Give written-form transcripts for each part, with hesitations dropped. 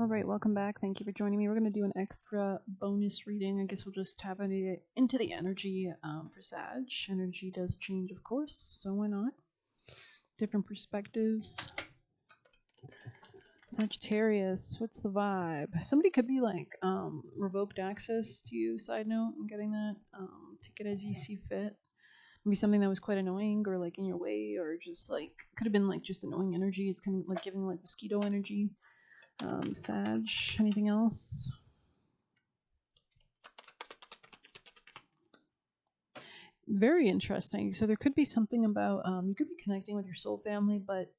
All right, welcome back. Thank you for joining me. We're going to do an extra bonus reading. I guess we'll just tap into the energy for Sag. Energy does change, of course, so why not? Different perspectives. Sagittarius, what's the vibe? Somebody could be like revoked access to you. Side note, I'm getting that. Take it as you see fit. Maybe something that was quite annoying or like in your way, or just like could have been like just annoying energy. It's kind of like giving like mosquito energy. Sag, anything else? Very interesting. So there could be something about you could be connecting with your soul family, but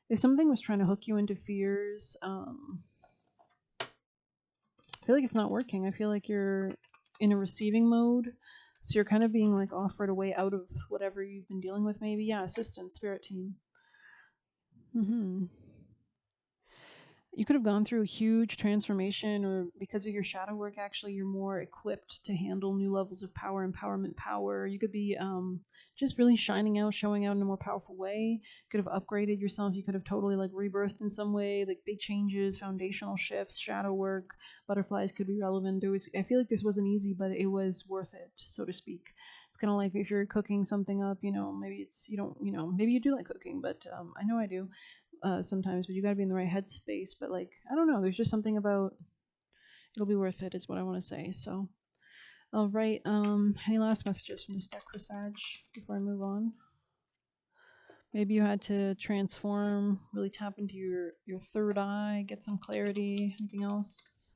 if something was trying to hook you into fears, I feel like it's not working. I feel like you're in a receiving mode, so you're kind of being like offered a way out of whatever you've been dealing with. Maybe assistance, spirit team. You could have gone through a huge transformation, or because of your shadow work, actually, you're more equipped to handle new levels of power, empowerment, power. You could be just really shining out, showing out in a more powerful way. You could have upgraded yourself. You could have totally like rebirthed in some way, like big changes, foundational shifts, shadow work. Butterflies could be relevant. I feel like this wasn't easy, but it was worth it, so to speak. It's kind of like if you're cooking something up, maybe maybe you do like cooking, but I know I do sometimes, but you got to be in the right headspace. But like, I don't know, there's just something about it'll be worth it, is what I want to say. So, all right. Any last messages from this deck for Sag before I move on? Maybe you had to transform, really tap into your third eye, get some clarity. Anything else?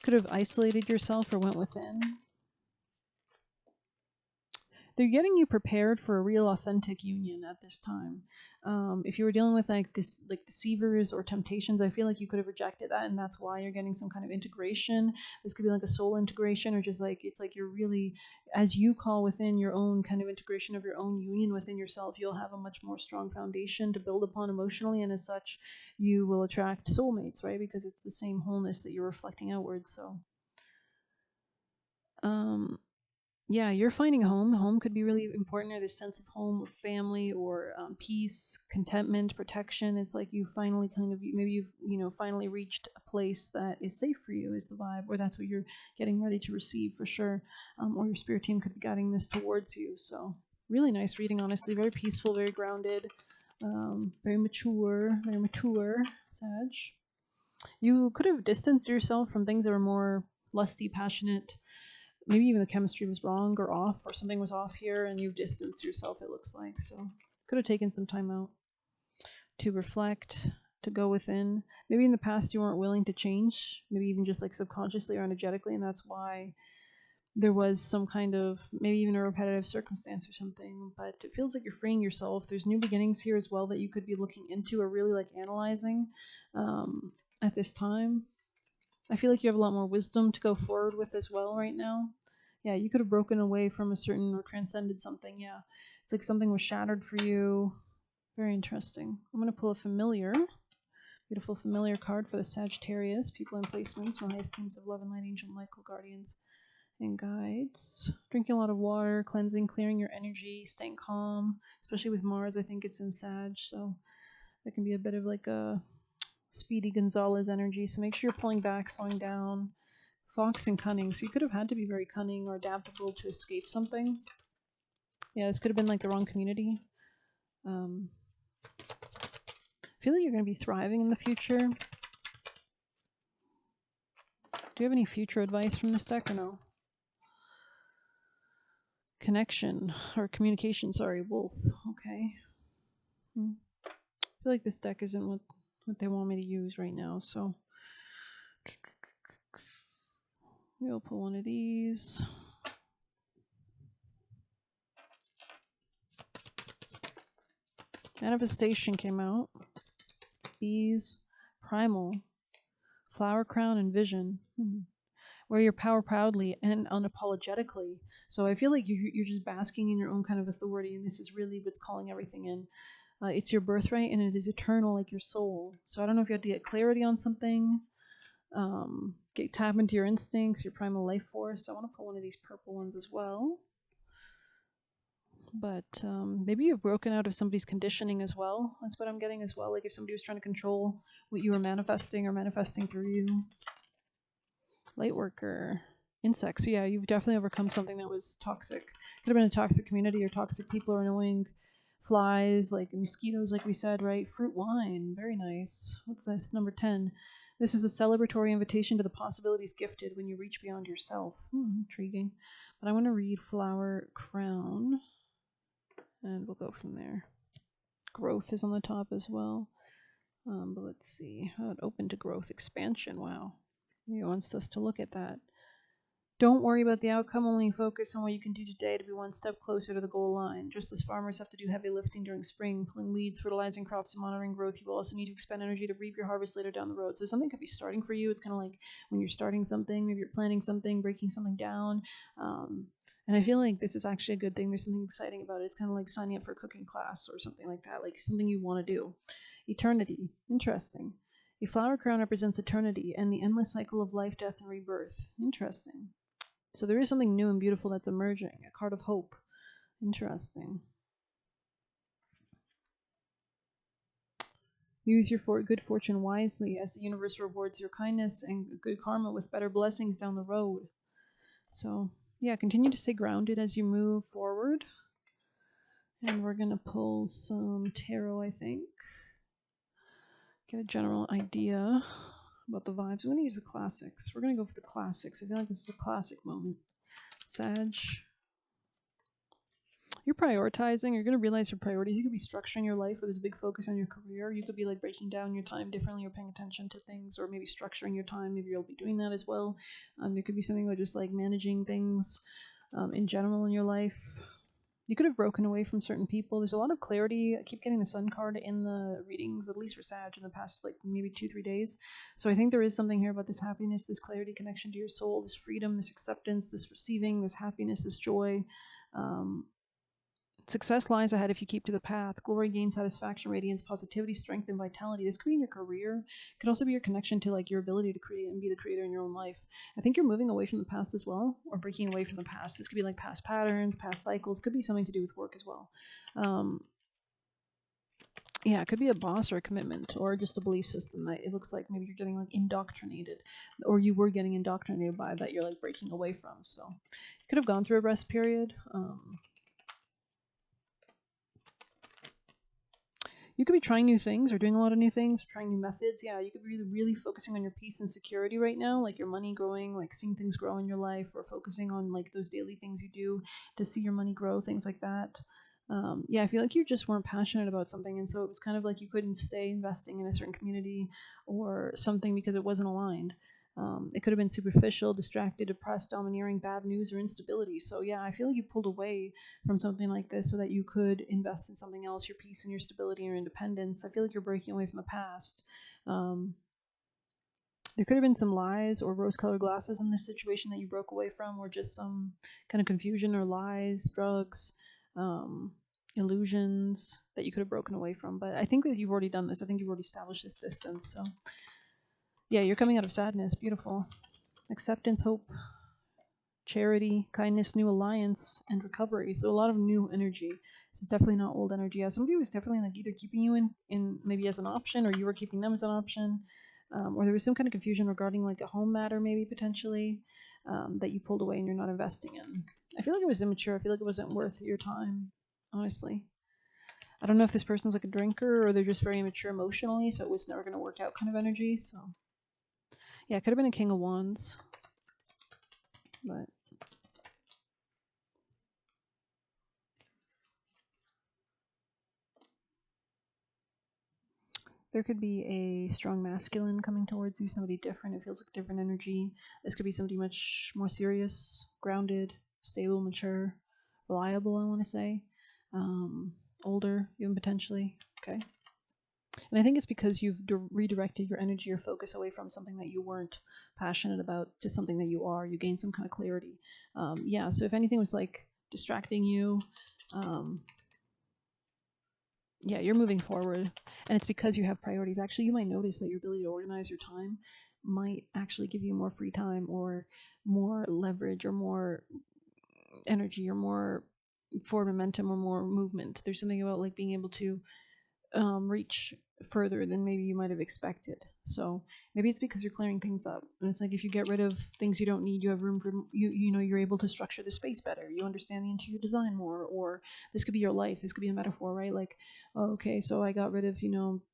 Could have isolated yourself or went within. They're getting you prepared for a real authentic union at this time. If you were dealing with like deceivers or temptations, I feel like you could have rejected that, and that's why you're getting some kind of integration. This could be like a soul integration, or just like it's like you're really, as you call within your own kind of integration of your own union within yourself, you'll have a much more strong foundation to build upon emotionally, and as such, you will attract soulmates, right? Because it's the same wholeness that you're reflecting outwards. So, yeah, you're finding a home. Home could be really important, or this sense of home or family or peace, contentment, protection. It's like you finally maybe you've finally reached a place that is safe for you, is the vibe, or that's what you're getting ready to receive for sure. Or your spirit team could be guiding this towards you. So really nice reading, honestly. Very peaceful, very grounded, very mature, Sag. You could have distanced yourself from things that were more lusty, passionate. Maybe even the chemistry was wrong or off, or something was off here, and you've distanced yourself, it looks like. So could have taken some time out to reflect, to go within. Maybe in the past you weren't willing to change, maybe even just like subconsciously or energetically, and that's why there was some kind of maybe even a repetitive circumstance or something. But it feels like you're freeing yourself. There's new beginnings here as well that you could be looking into or really like analyzing at this time. I feel like you have a lot more wisdom to go forward with as well right now. Yeah, you could have broken away from a certain or transcended something. Yeah, it's like something was shattered for you. Very interesting. I'm going to pull a familiar, beautiful familiar card for the Sagittarius, people and placements from highest teams of love and light, angel, Michael, guardians, and guides. Drinking a lot of water, cleansing, clearing your energy, staying calm, especially with Mars. I think it's in Sag, so that can be a bit of like a Speedy Gonzalez energy. So make sure you're pulling back, slowing down. Fox and cunning. So you could have had to be very cunning or adaptable to escape something. Yeah, this could have been like the wrong community. I feel like you're going to be thriving in the future. Do you have any future advice from this deck or no? Connection or communication, sorry, wolf. Okay. I feel like this deck isn't what they want me to use right now, so we'll pull one of these. Manifestation came out. Bees, primal, flower crown, and vision. Wear your power proudly and unapologetically. So I feel like you're just basking in your own kind of authority, and this is really what's calling everything in. It's your birthright, and it is eternal, like your soul. So I don't know if you had to get clarity on something, tap into your instincts, your primal life force. I want to pull one of these purple ones as well. But maybe you've broken out of somebody's conditioning as well. That's what I'm getting as well. Like if somebody was trying to control what you were manifesting or manifesting through you. Light worker. Insects. Yeah, you've definitely overcome something that was toxic. Could have been a toxic community or toxic people or annoying flies, like mosquitoes, like we said, right? Fruit wine. Very nice. What's this? Number 10. This is a celebratory invitation to the possibilities gifted when you reach beyond yourself. Intriguing. But I want to read flower crown. And we'll go from there. Growth is on the top as well. But let's see. Open to growth expansion. Wow. He wants us to look at that. Don't worry about the outcome, only focus on what you can do today to be one step closer to the goal line. Just as farmers have to do heavy lifting during spring, pulling weeds, fertilizing crops, and monitoring growth, you will also need to expend energy to reap your harvest later down the road. So something could be starting for you. It's kind of like when you're starting something, maybe you're planning something, breaking something down. And I feel like this is actually a good thing. There's something exciting about it. It's kind of like signing up for a cooking class or something like that, like something you want to do. Eternity. Interesting. A flower crown represents eternity and the endless cycle of life, death, and rebirth. Interesting. So there is something new and beautiful that's emerging. A card of hope. Interesting. Use your good fortune wisely as the universe rewards your kindness and good karma with better blessings down the road. So, yeah, continue to stay grounded as you move forward. And we're going to pull some tarot, I think. Get a general idea about the vibes. I'm going to use the classics. We're going to go for the classics. I feel like this is a classic moment. Sag. You're prioritizing. You're going to realize your priorities. You could be structuring your life where there's a big focus on your career. You could be like breaking down your time differently or paying attention to things, or maybe structuring your time. Maybe you'll be doing that as well. There could be something about just like managing things in general in your life. You could have broken away from certain people. There's a lot of clarity. I keep getting the sun card in the readings, at least for Sag, in the past like maybe 2-3 days. So I think there is something here about this happiness, this clarity, connection to your soul, this freedom, this acceptance, this receiving, this happiness, this joy. Success lies ahead if you keep to the path. Glory, gain, satisfaction, radiance, positivity, strength, and vitality. This could be in your career. It could also be your connection to like your ability to create and be the creator in your own life. I think you're moving away from the past as well, or breaking away from the past. This could be like past patterns, past cycles. Could be something to do with work as well. Yeah, it could be a boss or a commitment or just a belief system that it looks like maybe you're getting like indoctrinated, or you were getting indoctrinated by that you're like breaking away from. So you could have gone through a rest period. You could be trying new things or doing a lot of new things or trying new methods. Yeah, you could be really, really focusing on your peace and security right now, like your money growing, like seeing things grow in your life, or focusing on like those daily things you do to see your money grow, things like that. Yeah, I feel like you just weren't passionate about something, and so it was kind of like you couldn't stay investing in a certain community or something because it wasn't aligned. It could have been superficial, distracted, depressed, domineering, bad news, or instability. So yeah, I feel like you pulled away from something like this so that you could invest in something else, your peace and your stability and your independence. I feel like you're breaking away from the past. There could have been some lies or rose-colored glasses in this situation that you broke away from, or just some kind of confusion or lies, drugs, illusions that you could have broken away from. But I think that you've already done this. I think you've already established this distance. So yeah, you're coming out of sadness. Beautiful. Acceptance, hope, charity, kindness, new alliance, and recovery. So a lot of new energy. This is definitely not old energy. Yeah, somebody was definitely like either keeping you in maybe as an option, or you were keeping them as an option, or there was some kind of confusion regarding like a home matter, maybe potentially, that you pulled away and you're not investing in. I feel like it was immature. I feel like it wasn't worth your time, honestly. I don't know if this person's like a drinker or they're just very immature emotionally, so it was never going to work out kind of energy. So yeah, it could have been a King of Wands, but there could be a strong masculine coming towards you, somebody different. It feels like different energy. This could be somebody much more serious, grounded, stable, mature, reliable, I want to say. Older, even potentially. Okay. And I think it's because you've redirected your energy or focus away from something that you weren't passionate about to something that you are. You gained some kind of clarity. Yeah, so if anything was like distracting you, yeah, you're moving forward. And it's because you have priorities. Actually, you might notice that your ability to organize your time might actually give you more free time or more leverage or more energy or more forward momentum or more movement. There's something about like being able to reach further than maybe you might have expected. So maybe it's because you're clearing things up, and it's like if you get rid of things you don't need, you have room for you know you're able to structure the space better. You understand the interior design more, or this could be your life. This could be a metaphor, right? Like, oh, okay, so I got rid of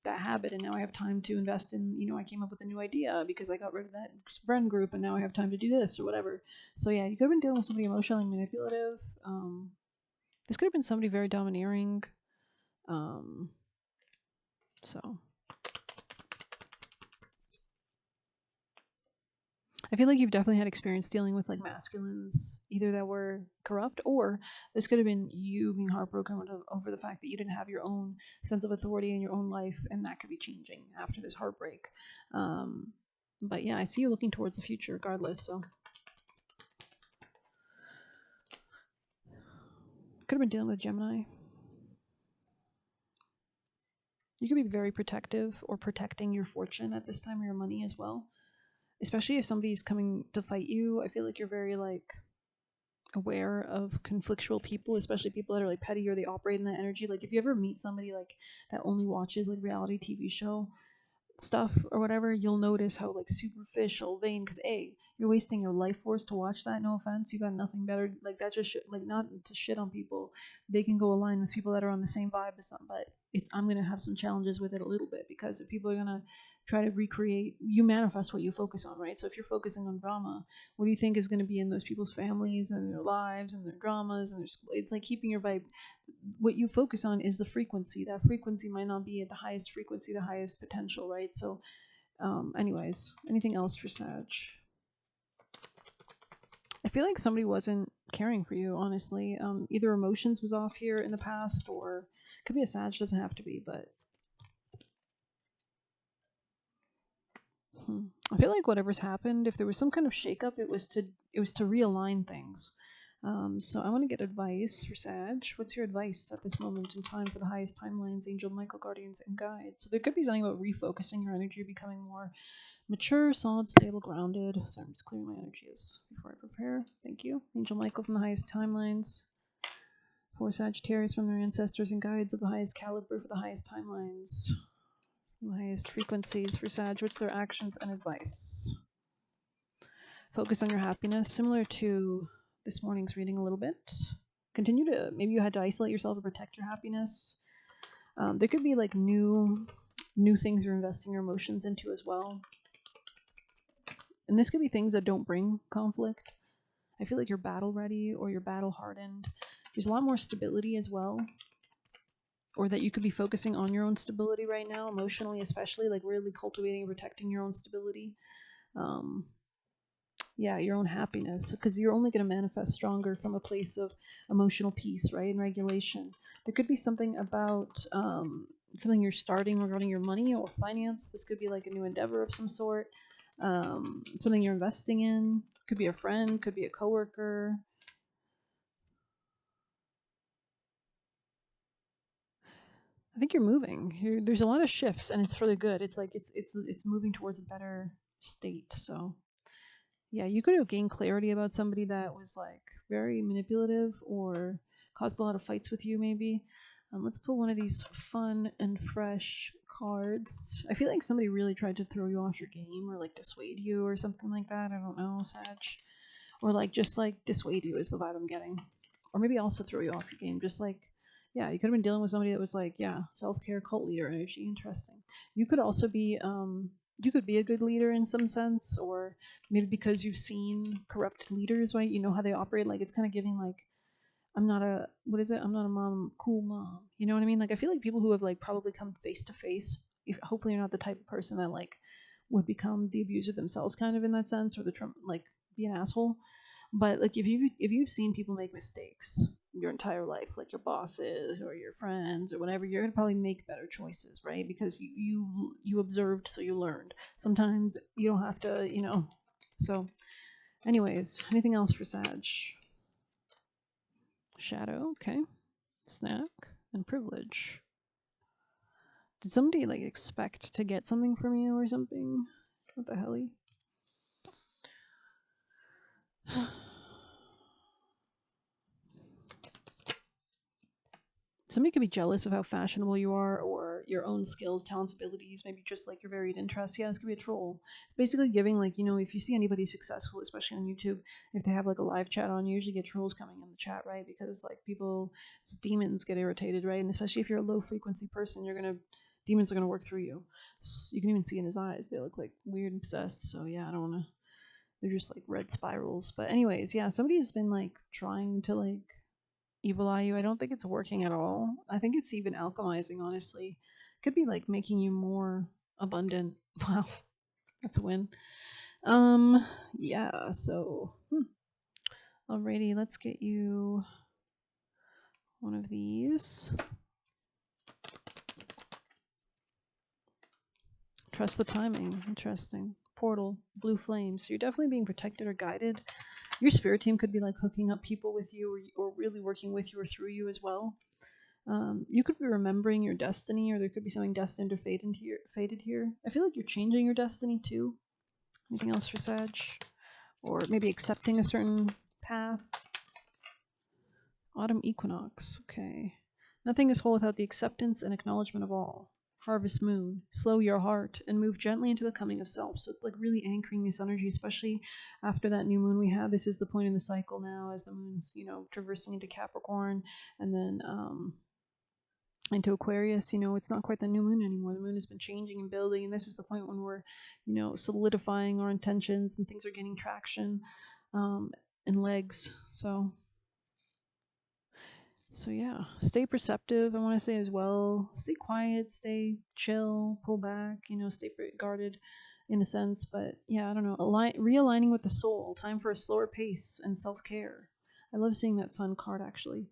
that habit, and now I have time to invest in I came up with a new idea because I got rid of that friend group, and now I have time to do this or whatever. So yeah, you could have been dealing with somebody emotionally manipulative. This could have been somebody very domineering. Um, so I feel like you've definitely had experience dealing with like masculines, either that were corrupt, or this could have been you being heartbroken over the fact that you didn't have your own sense of authority in your own life, and that could be changing after this heartbreak. Um, but yeah, I see you looking towards the future regardless. So could have been dealing with Gemini. You could be very protective or protecting your fortune at this time, or your money as well. Especially if somebody's coming to fight you, I feel like you're very like aware of conflictual people, especially people that are like petty or they operate in that energy. Like if you ever meet somebody like that only watches like reality TV show stuff or whatever, you'll notice how like superficial, vain. Because you're wasting your life force to watch that. No offense, you got nothing better. Like that just like not to shit on people. They can go align with people that are on the same vibe as them, but I'm gonna have some challenges with it a little bit because if people are gonna try to recreate, you manifest what you focus on, right? So if you're focusing on drama, what do you think is going to be in those people's families and their lives and their dramas and their school? It's like keeping your vibe. What you focus on is the frequency. That frequency might not be at the highest frequency, the highest potential, right? So anyways, anything else for Sag? I feel like somebody wasn't caring for you, honestly. Either emotions was off here in the past, or it could be a Sag, doesn't have to be, but I feel like whatever's happened, if there was some kind of shakeup, it was to realign things. So I want to get advice for Sag. What's your advice at this moment in time for the highest timelines, Angel, Michael, Guardians, and Guides? So there could be something about refocusing your energy, becoming more mature, solid, stable, grounded. So I'm just clearing my energies before I prepare. Thank you. Angel Michael from the highest timelines. For Sagittarius from their ancestors and guides of the highest caliber for the highest timelines. The highest frequencies for Sag. What's their actions and advice? Focus on your happiness, similar to this morning's reading a little bit. Continue to, maybe you had to isolate yourself to protect your happiness. There could be like new things you're investing your emotions into as well. And this could be things that don't bring conflict. I feel like you're battle ready or you're battle hardened. There's a lot more stability as well. Or that you could be focusing on your own stability right now, emotionally, especially, like really cultivating and protecting your own stability. Yeah, your own happiness, because you're only going to manifest stronger from a place of emotional peace, right, and regulation. There could be something about something you're starting regarding your money or finance. This could be like a new endeavor of some sort, something you're investing in. Could be a friend, could be a coworker. I think you're moving. There's a lot of shifts, and it's for the good. It's like it's moving towards a better state. So yeah, you could have gained clarity about somebody that was like very manipulative or caused a lot of fights with you, maybe. Let's pull one of these fun and fresh cards. I feel like somebody really tried to throw you off your game or like dissuade you or something like that. I don't know, Sag. Or like just like dissuade you is the vibe I'm getting. Or maybe also throw you off your game. Just like, yeah, you could have been dealing with somebody that was like, yeah, self-care cult leader energy. Interesting. You could also be you could be a good leader in some sense, or maybe because you've seen corrupt leaders, right? You know how they operate. Like it's kind of giving like, I'm not a what is it? I'm not a mom, cool mom. You know what I mean? Like I feel like people who have like probably come face to face. If hopefully you're not the type of person that like would become the abuser themselves, kind of in that sense, or the like be an asshole. But like if you've seen people make mistakes your entire life, like your bosses or your friends or whatever, you're gonna probably make better choices, right? Because you observed, so you learned. Sometimes you don't have to. So, anyways, anything else for Sag? Shadow, okay. Snack and privilege. Did somebody like expect to get something from you or something? What the hell? somebody could be jealous of how fashionable you are or your own skills, talents, abilities, maybe just like your varied interests. Yeah, this could be a troll. It's basically giving, like, if you see anybody successful, especially on YouTube, if they have like a live chat on, you usually get trolls coming in the chat, right? Because like people, demons get irritated, right? And especially if you're a low frequency person, demons are gonna work through you. So you can even see in his eyes, they look like weird and possessed. So yeah, I don't wanna. They're just like red spirals. But anyways, yeah, somebody has been like trying to like evil eye you. I don't think it's working at all. I think it's even alchemizing, honestly. Could be like making you more abundant. Wow, that's a win. Yeah, so alrighty, let's get you one of these. Trust the timing. Interesting. Portal, blue flame. So you're definitely being protected or guided. Your spirit team could be like hooking up people with you or really working with you or through you as well. You could be remembering your destiny, or there could be something destined or fated here. I feel like you're changing your destiny too. Anything else for Sag? Or maybe accepting a certain path. Autumn equinox. Okay. Nothing is whole without the acceptance and acknowledgement of all. Harvest moon. Slow your heart and move gently into the coming of self. So it's like really anchoring this energy, especially after that new moon we had. This is the point in the cycle now as the moon's, traversing into Capricorn and then into Aquarius. It's not quite the new moon anymore. The moon has been changing and building, and this is the point when we're, solidifying our intentions and things are gaining traction and legs. So yeah, stay perceptive. I want to say as well, stay quiet, stay chill, pull back. Stay guarded, in a sense. But yeah, I don't know. Realigning with the soul. Time for a slower pace and self care. I love seeing that Sun card actually.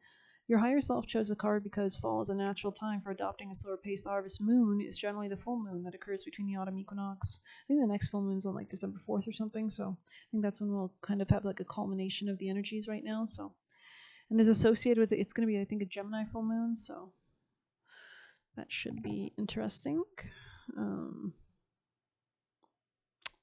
Your higher self chose the card because fall is a natural time for adopting a slower pace. The harvest moon is generally the full moon that occurs between the autumn equinox. I think the next full moon's on like December 4th or something. So I think that's when we'll kind of have like a culmination of the energies right now. So and is associated with it's going to be, I think, a Gemini full moon, so that should be interesting. Um,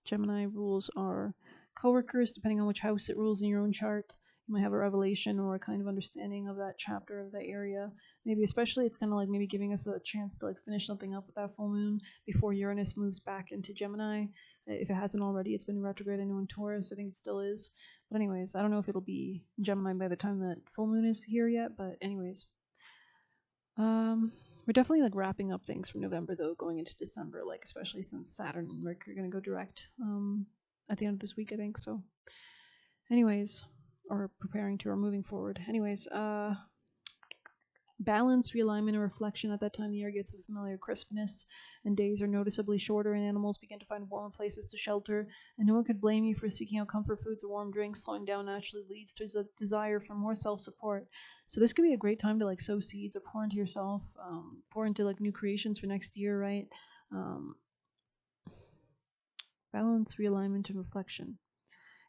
Gemini rules are coworkers, depending on which house it rules in your own chart. You might have a revelation or a kind of understanding of that chapter of that area. Maybe especially it's kind of like maybe giving us a chance to like finish something up with that full moon before Uranus moves back into Gemini. If it hasn't already, it's been retrograde. I know in Taurus, I think it still is. But anyways, I don't know if it'll be Gemini by the time that full moon is here yet. But anyways, we're definitely like wrapping up things from November though, going into December, like especially since Saturn and Mercury are gonna go direct at the end of this week, I think. So, anyways, or preparing to or moving forward. Anyways, balance, realignment, and reflection. At that time, the air gets a familiar crispness, and days are noticeably shorter, and animals begin to find warmer places to shelter. And no one could blame you for seeking out comfort foods or warm drinks. Slowing down naturally leads to a desire for more self-support. So this could be a great time to like sow seeds or pour into yourself, pour into like new creations for next year, right? Um, balance, realignment, and reflection.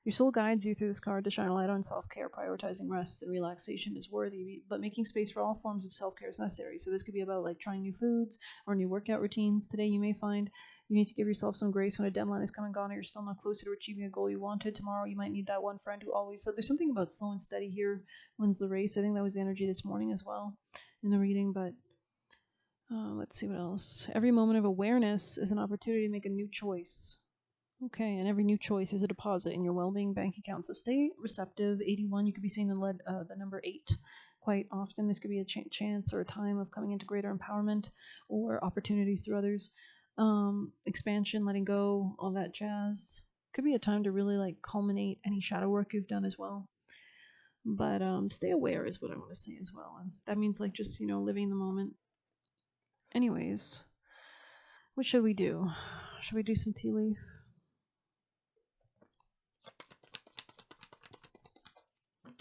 Your soul guides you through this card to shine a light on self-care. Prioritizing rest and relaxation is worthy, but making space for all forms of self-care is necessary. So this could be about like trying new foods or new workout routines. Today you may find you need to give yourself some grace when a deadline is coming on or you're still not closer to achieving a goal you wanted. Tomorrow you might need that one friend who always... So there's something about slow and steady here. Wins the race. I think that was the energy this morning as well in the reading, but let's see what else. Every moment of awareness is an opportunity to make a new choice. Okay, and every new choice is a deposit in your well-being bank account. So stay receptive. 81, you could be seeing the number 8 quite often. This could be a chance or a time of coming into greater empowerment or opportunities through others. Expansion, letting go, all that jazz. Could be a time to really like culminate any shadow work you've done as well. But stay aware is what I want to say as well. And that means like just, living in the moment. Anyways, what should we do? Should we do some tea leaf?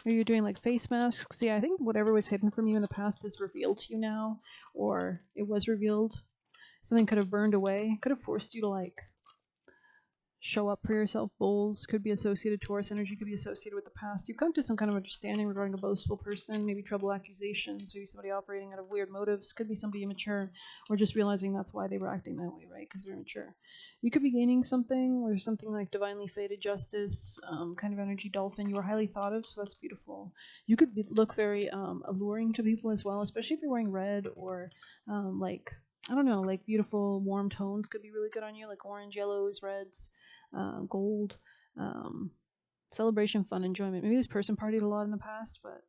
Or you're doing like face masks. Yeah, I think whatever was hidden from you in the past is revealed to you now, or it was revealed. Something could have burned away, could have forced you to like show up for yourself. Bulls could be associated, Taurus energy could be associated with the past. You've come to some kind of understanding regarding a boastful person, maybe trouble accusations, maybe somebody operating out of weird motives, could be somebody immature, or just realizing that's why they were acting that way, right? Because they're immature. You could be gaining something, or something like divinely fated justice, kind of energy dolphin. You are highly thought of, so that's beautiful. You could look very alluring to people as well, especially if you're wearing red or like, I don't know, like beautiful warm tones could be really good on you, like orange, yellows, reds, gold. Um, Celebration, fun, enjoyment. Maybe this person partied a lot in the past, but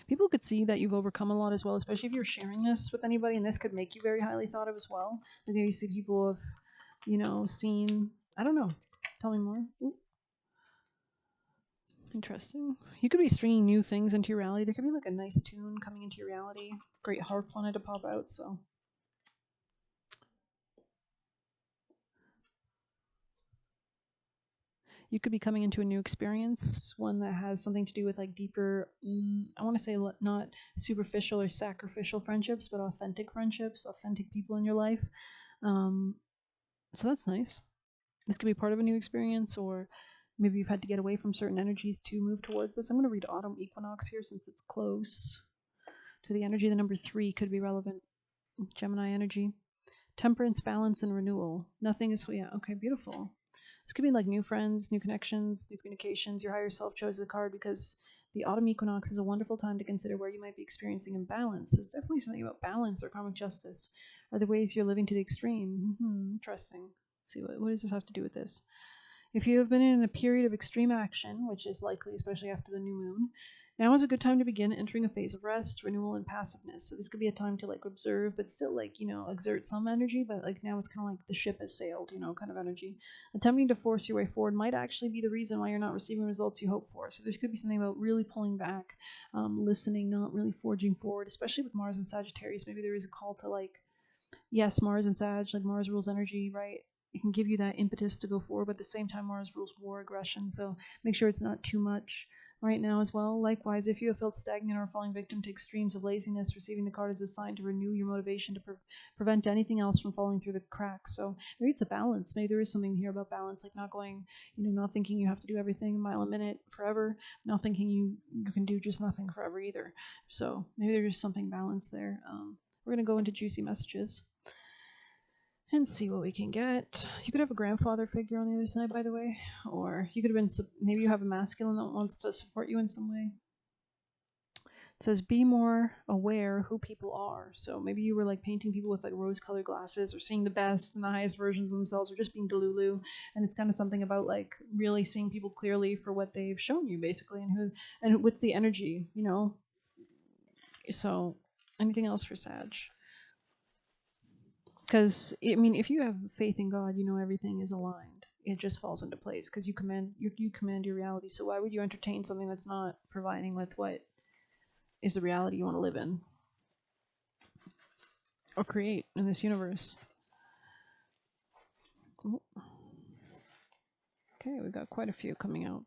people could see that you've overcome a lot as well, especially if you're sharing this with anybody, and this could make you very highly thought of as well. Like maybe you see people have, seen. I don't know. Tell me more. Ooh, interesting. You could be stringing new things into your reality. There could be like a nice tune coming into your reality. Great harp wanted to pop out, so you could be coming into a new experience, one that has something to do with like deeper, I want to say not superficial or sacrificial friendships, but authentic friendships, authentic people in your life. Um, so that's nice. This could be part of a new experience, or maybe you've had to get away from certain energies to move towards this. I'm going to read autumn equinox here since it's close to the energy. The number 3 could be relevant. Gemini energy. Temperance, balance, and renewal. Nothing is, yeah, okay, beautiful. This could be like new friends, new connections, new communications. Your higher self chose the card because the autumn equinox is a wonderful time to consider where you might be experiencing imbalance. So there's definitely something about balance or karmic justice. Are the ways you're living to the extreme? Interesting. Let's see, what does this have to do with this? If you have been in a period of extreme action, which is likely, especially after the new moon, now is a good time to begin entering a phase of rest, renewal, and passiveness. So this could be a time to like observe, but still like, exert some energy, but like now it's kind of like the ship has sailed, kind of energy. Attempting to force your way forward might actually be the reason why you're not receiving results you hope for. So there could be something about really pulling back, listening, not really forging forward, especially with Mars and Sagittarius. Maybe there is a call to like, yes, Mars and Sag, like Mars rules energy, right? It can give you that impetus to go forward, but at the same time, Mars rules war, aggression. So make sure it's not too much right now as well. Likewise, if you have felt stagnant or falling victim to extremes of laziness, receiving the card is a sign to renew your motivation to prevent anything else from falling through the cracks. So maybe it's a balance. Maybe there is something here about balance, like not going, not thinking you have to do everything a mile a minute forever, not thinking you can do just nothing forever either. So maybe there's something balanced there. We're going to go into juicy messages and see what we can get. You could have a grandfather figure on the other side, by the way, or you could have been, maybe you have a masculine that wants to support you in some way. It says be more aware who people are. So maybe you were like painting people with like rose-colored glasses, or seeing the best and the highest versions of themselves, or just being delulu. And it's kind of something about like really seeing people clearly for what they've shown you, basically, and what's the energy, So anything else for Sag? Because I mean, if you have faith in God, everything is aligned. It just falls into place because you command your reality. So why would you entertain something that's not providing with what is the reality you want to live in or create in this universe? Okay, we got quite a few coming out.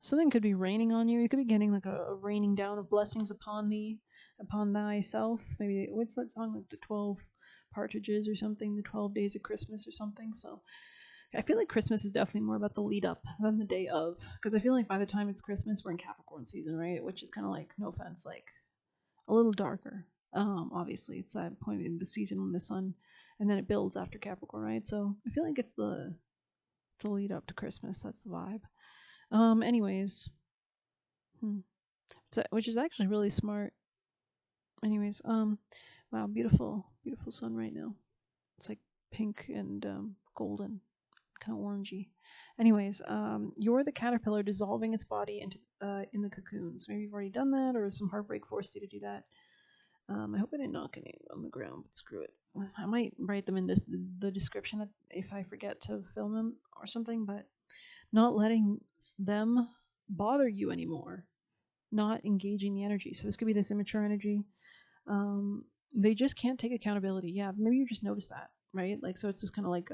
Something could be raining on you. You could be getting like a raining down of blessings upon thee, upon thyself. Maybe what's that song, like the 12 partridges or something, the 12 days of Christmas or something. So I feel like Christmas is definitely more about the lead up than the day of, because I feel like by the time it's Christmas, we're in Capricorn season, right? Which is kind of like, no offense, like a little darker. Obviously, it's that point in the season when the sun, and then it builds after Capricorn, right? So I feel like it's the lead up to Christmas. That's the vibe. Anyways, so, which is actually really smart. Anyways, wow, beautiful, beautiful sun right now. It's like pink and golden, kind of orangey. Anyways, you're the caterpillar dissolving its body into in the cocoon. So maybe you've already done that, or some heartbreak forced you to do that. I hope I didn't knock any on the ground, but screw it. I might write them in the description if I forget to film them or something. But not letting them bother you anymore, not engaging the energy. So this could be this immature energy. They just can't take accountability. Yeah, maybe you just noticed that, right? Like, so it's just kind of like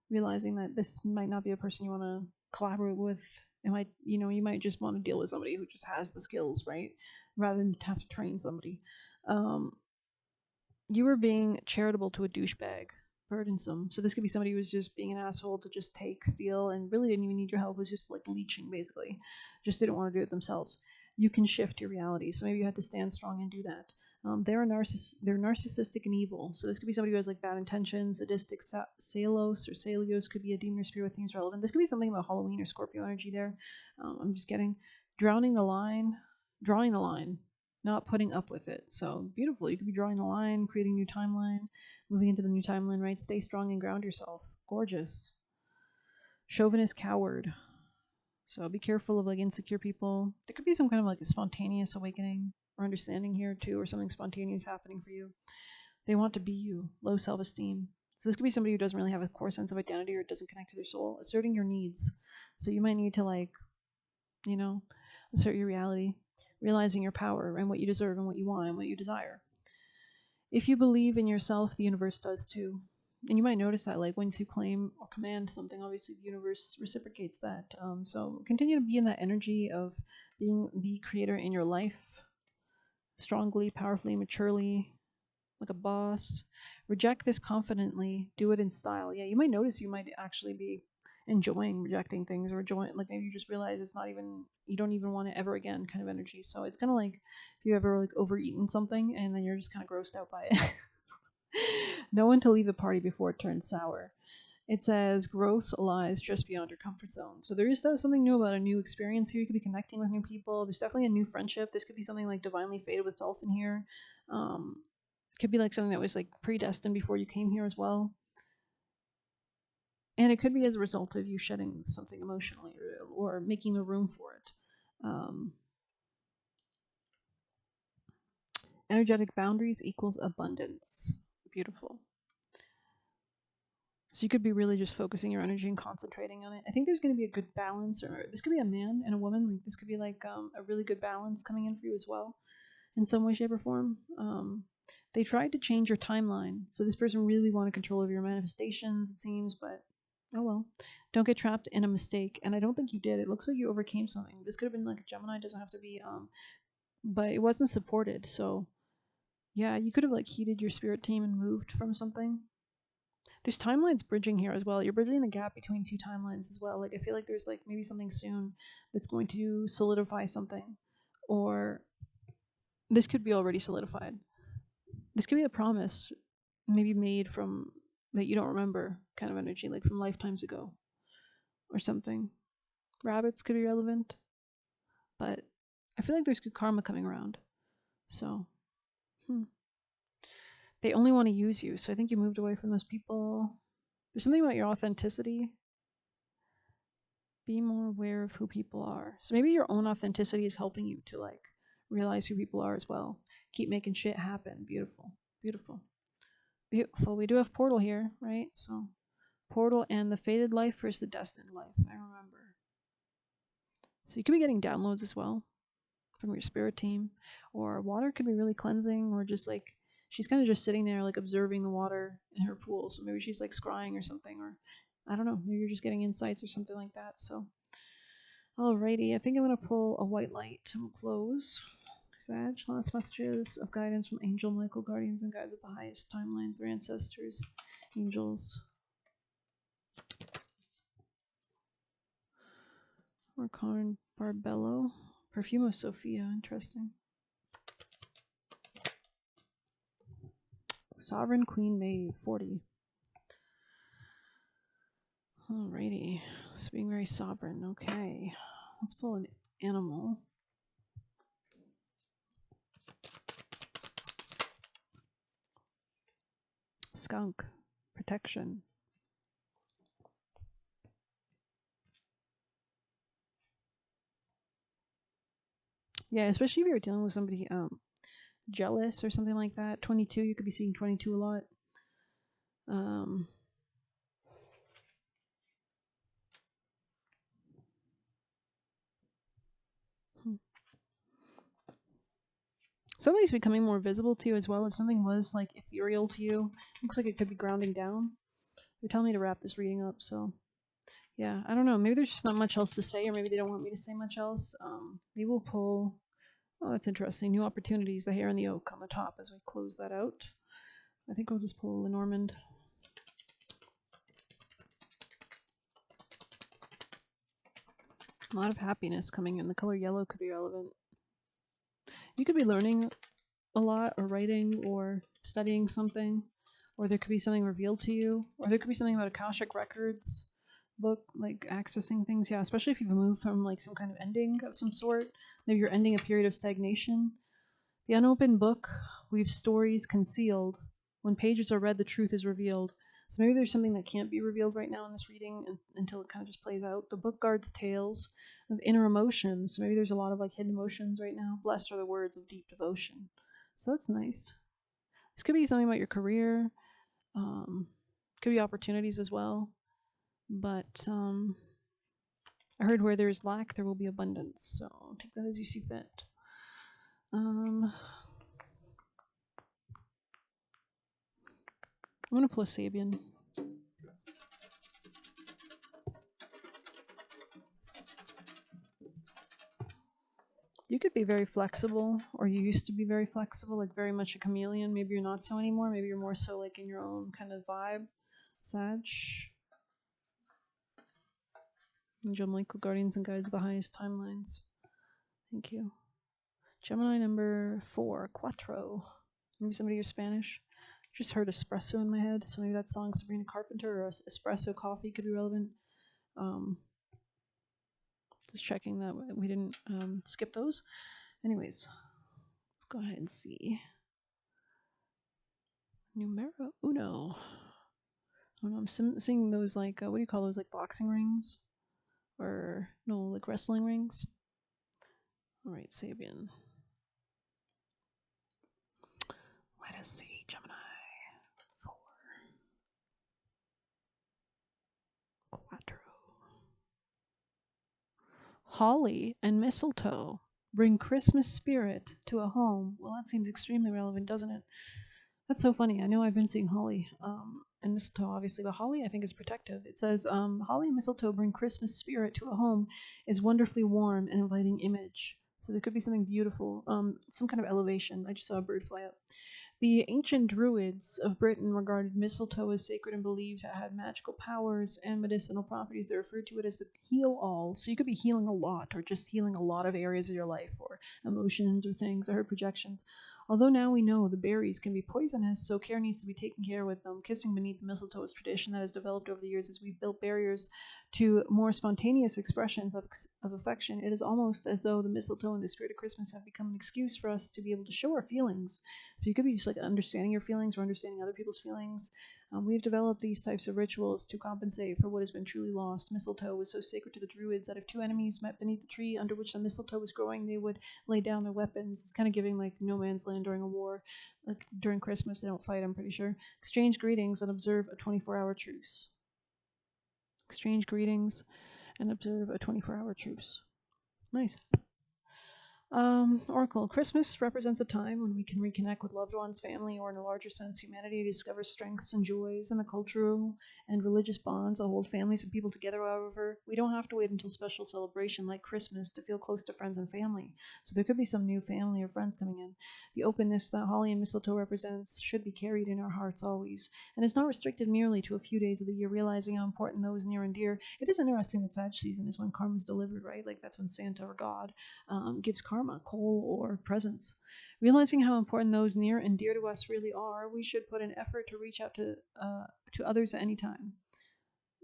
realizing that this might not be a person you want to collaborate with. It might, you might just want to deal with somebody who just has the skills, right? Rather than have to train somebody. You were being charitable to a douchebag. burdensome. So this could be somebody who was just being an asshole to just take, steal, and really didn't even need your help, was just like leeching basically. Just didn't want to do it themselves. You can shift your reality. So maybe you had to stand strong and do that. They're narcissistic and evil. So this could be somebody who has like bad intentions. Sadistic Salos or Salios could be a demon or spirit with things relevant. This could be something about Halloween or Scorpio energy there. I'm just getting drawing the line, not putting up with it. So beautiful. You could be drawing the line, creating a new timeline, moving into the new timeline, right? Stay strong and ground yourself. Gorgeous. Chauvinist coward. So be careful of like insecure people. There could be some kind of like a spontaneous awakening or understanding here too, or something spontaneous happening for you. They want to be you. Low self-esteem. So this could be somebody who doesn't really have a core sense of identity or doesn't connect to their soul. Asserting your needs. So you might need to like, assert your reality, realizing your power and what you deserve and what you want and what you desire. If you believe in yourself, the universe does too. And you might notice that, like, once you claim or command something, obviously the universe reciprocates that. So continue to be in that energy of being the creator in your life, strongly, powerfully, maturely, like a boss. Reject this confidently. Do it in style. Yeah, you might notice you might actually be enjoying rejecting things, or enjoying, like, maybe you just realize it's not even, you don't even want it ever again kind of energy. So it's kind of like if you ever like overeaten something and then you're just kind of grossed out by it. Know when to leave the party before it turns sour. It says growth lies just beyond your comfort zone. So there is something new about a new experience here. You could be connecting with new people. There's definitely a new friendship. This could be something like divinely fated with Dolphin here. It could be like something that was like predestined before you came here as well. And it could be as a result of you shedding something emotionally, or making the room for it. Energetic boundaries equals abundance. Beautiful. So you could be really just focusing your energy and concentrating on it. I think there's going to be a good balance, or this could be a man and a woman. Like this could be like a really good balance coming in for you as well, in some way, shape, or form. They tried to change your timeline, so this person really wanted control over your manifestations, it seems. But oh well. Don't get trapped in a mistake, and I don't think you did. It looks like you overcame something. This could have been like a Gemini. It doesn't have to be. But it wasn't supported. So yeah, you could have like heated your spirit team and moved from something. There's timelines bridging here as well. You're bridging the gap between two timelines as well. Like I feel like there's like maybe something soon that's going to solidify something, or this could be already solidified. This could be a promise maybe made from that you don't remember kind of energy, like from lifetimes ago or something. Rabbits could be relevant, but I feel like there's good karma coming around. So they only want to use you. So I think you moved away from those people. There's something about your authenticity. Be more aware of who people are. So maybe your own authenticity is helping you to like realize who people are as well. Keep making shit happen. Beautiful. Beautiful. Beautiful. We do have Portal here, right? So Portal and the fated life versus the destined life. I remember. So you could be getting downloads as well from your spirit team. Or water could be really cleansing, or just like she's kind of just sitting there like observing the water in her pool. So maybe she's like scrying or something, or I don't know, maybe you're just getting insights or something like that. So alrighty, I think I'm gonna pull a white light and we'll close. Sag, last messages of guidance from Angel Michael, guardians and guides at the highest timelines, their ancestors, angels. Orcarn Barbello. Perfume of Sophia, interesting. Sovereign Queen Maeve, 40. Alrighty. It's being very sovereign. Okay. Let's pull an animal. Skunk. Protection. Yeah, especially if you're dealing with somebody jealous or something like that. 22, you could be seeing 22 a lot. Something's becoming more visible to you as well. If something was like ethereal to you, looks like it could be grounding down. They're telling me to wrap this reading up, so yeah, I don't know. Maybe there's just not much else to say, or maybe they don't want me to say much else. Maybe we'll pull. Oh, that's interesting. New opportunities, the hare and the oak on the top as we close that out. I think we'll just pull Lenormand. A lot of happiness coming in. The color yellow could be relevant. You could be learning a lot, or writing, or studying something, or there could be something revealed to you, or there could be something about Akashic Records book, like accessing things. Yeah, especially if you've moved from like some kind of ending of some sort. Maybe you're ending a period of stagnation. The unopened book weaves stories concealed. When pages are read, the truth is revealed. So maybe there's something that can't be revealed right now in this reading until it kind of just plays out. The book guards tales of inner emotions. So maybe there's a lot of like hidden emotions right now. Blessed are the words of deep devotion. So that's nice. This could be something about your career. Um, could be opportunities as well. But I heard where there is lack, there will be abundance. So take that as you see fit. I'm gonna pull a Sabian. You could be very flexible, or you used to be very flexible, like very much a chameleon. Maybe you're not so anymore. Maybe you're more so like in your own kind of vibe. Sag. Angel Michael, guardians and guides of the highest timelines. Thank you. Gemini number 4, Cuatro. Maybe somebody hears Spanish. Just heard espresso in my head, so maybe that song Sabrina Carpenter or espresso coffee could be relevant. Just checking that we didn't skip those. Anyways, let's go ahead and see. Numero uno. I don't know, I'm seeing those like, what do you call those, like boxing rings? Or, no, like wrestling rings? Alright, Sabian. Let us see, Gemini 4. Quattro. Holly and mistletoe bring Christmas spirit to a home. Well, that seems extremely relevant, doesn't it? That's so funny. I know I've been seeing holly and mistletoe, obviously, but holly I think is protective. It says, holly and mistletoe bring Christmas spirit to a home, is wonderfully warm and inviting image. So there could be something beautiful, some kind of elevation. I just saw a bird fly up. The ancient Druids of Britain regarded mistletoe as sacred and believed to have magical powers and medicinal properties. They referred to it as the heal all. So you could be healing a lot, or just healing a lot of areas of your life, or emotions or things. I heard projections. Although now we know the berries can be poisonous, so care needs to be taken care with them. Kissing beneath the mistletoe is a tradition that has developed over the years as we've built barriers to more spontaneous expressions of affection. It is almost as though the mistletoe and the spirit of Christmas have become an excuse for us to be able to show our feelings. So you could be just like understanding your feelings or understanding other people's feelings. We've developed these types of rituals to compensate for what has been truly lost. Mistletoe was so sacred to the Druids that if two enemies met beneath the tree under which the mistletoe was growing, they would lay down their weapons. It's kind of giving like no man's land during a war. Like during Christmas, they don't fight, I'm pretty sure. Exchange greetings and observe a 24-hour truce. Exchange greetings and observe a 24-hour truce. Nice. Oracle. Christmas represents a time when we can reconnect with loved ones, family, or in a larger sense, humanity, to discover strengths and joys in the cultural and religious bonds that hold families and people together. However, we don't have to wait until special celebration like Christmas to feel close to friends and family. So there could be some new family or friends coming in. The openness that holly and mistletoe represents should be carried in our hearts always. And it's not restricted merely to a few days of the year, realizing how important those near and dear. It is interesting that Sag season is when karma is delivered, right? Like that's when Santa or God gives karma, coal, or presents. Realizing how important those near and dear to us really are, we should put an effort to reach out to others at any time.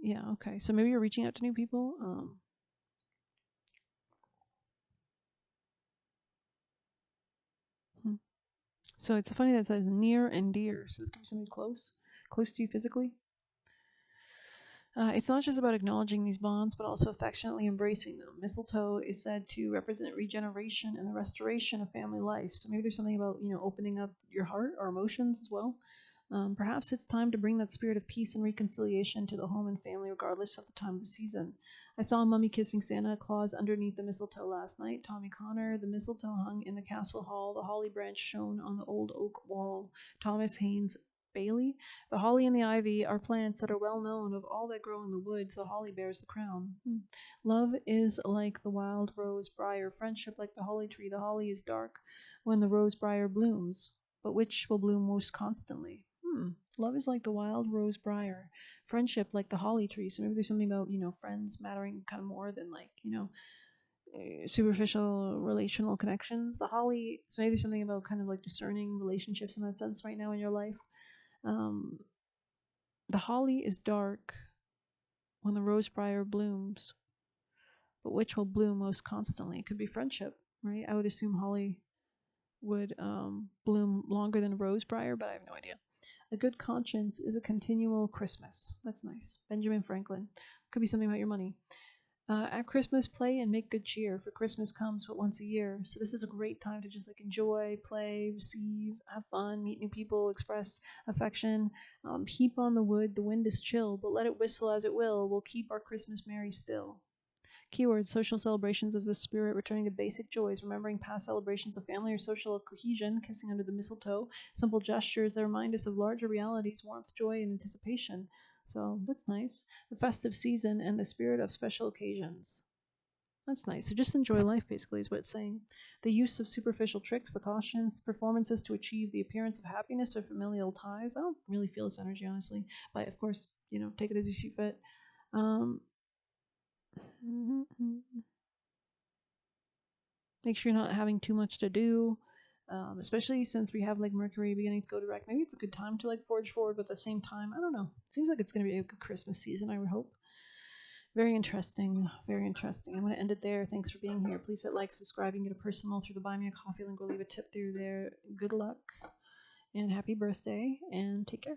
Yeah, okay. So maybe you're reaching out to new people. So it's funny that it says near and dear. So this could be somebody close to you physically. It's not just about acknowledging these bonds, but also affectionately embracing them. Mistletoe is said to represent regeneration and the restoration of family life. So maybe there's something about, opening up your heart or emotions as well. Perhaps it's time to bring that spirit of peace and reconciliation to the home and family, regardless of the time of the season. I saw a mummy kissing Santa Claus underneath the mistletoe last night. Tommy Connor, the mistletoe hung in the castle hall, the holly branch shone on the old oak wall. Thomas Haynes Bailey. The holly and the ivy are plants that are well known. Of all that grow in the woods, the holly bears the crown. Love is like the wild rose briar, friendship like the holly tree. The holly is dark when the rose briar blooms, but which will bloom most constantly? Love is like the wild rose briar, friendship like the holly tree. So maybe there's something about, friends mattering kind of more than like, superficial relational connections. The holly, so maybe there's something about kind of like discerning relationships in that sense right now in your life. Um, the holly is dark when the rose briar blooms, but which will bloom most constantly? It could be friendship, right? I would assume holly would bloom longer than rose briar, but I have no idea. A good conscience is a continual Christmas. That's nice. Benjamin Franklin. Could be something about your money. At Christmas, play and make good cheer, for Christmas comes but once a year. So this is a great time to just like enjoy, play, receive, have fun, meet new people, express affection. Heap on the wood, the wind is chill, but let it whistle as it will. We'll keep our Christmas merry still. Keywords: social celebrations of the spirit, returning to basic joys, remembering past celebrations of family or social cohesion, kissing under the mistletoe, simple gestures that remind us of larger realities, warmth, joy, and anticipation. So that's nice. The festive season and the spirit of special occasions. That's nice. So just enjoy life, basically, is what it's saying. The use of superficial tricks, the cautions, performances to achieve the appearance of happiness or familial ties. I don't really feel this energy, honestly. But of course, take it as you see fit. Um, Make sure you're not having too much to do, especially since we have like Mercury beginning to go direct. Maybe it's a good time to like forge forward, but at the same time, I don't know. It seems like it's going to be a good Christmas season, I would hope. Very interesting. Very interesting. I'm going to end it there. Thanks for being here. Please hit like, subscribe, and get a personal through the Buy Me a Coffee link. We'll leave a tip through there. Good luck and happy birthday, and take care.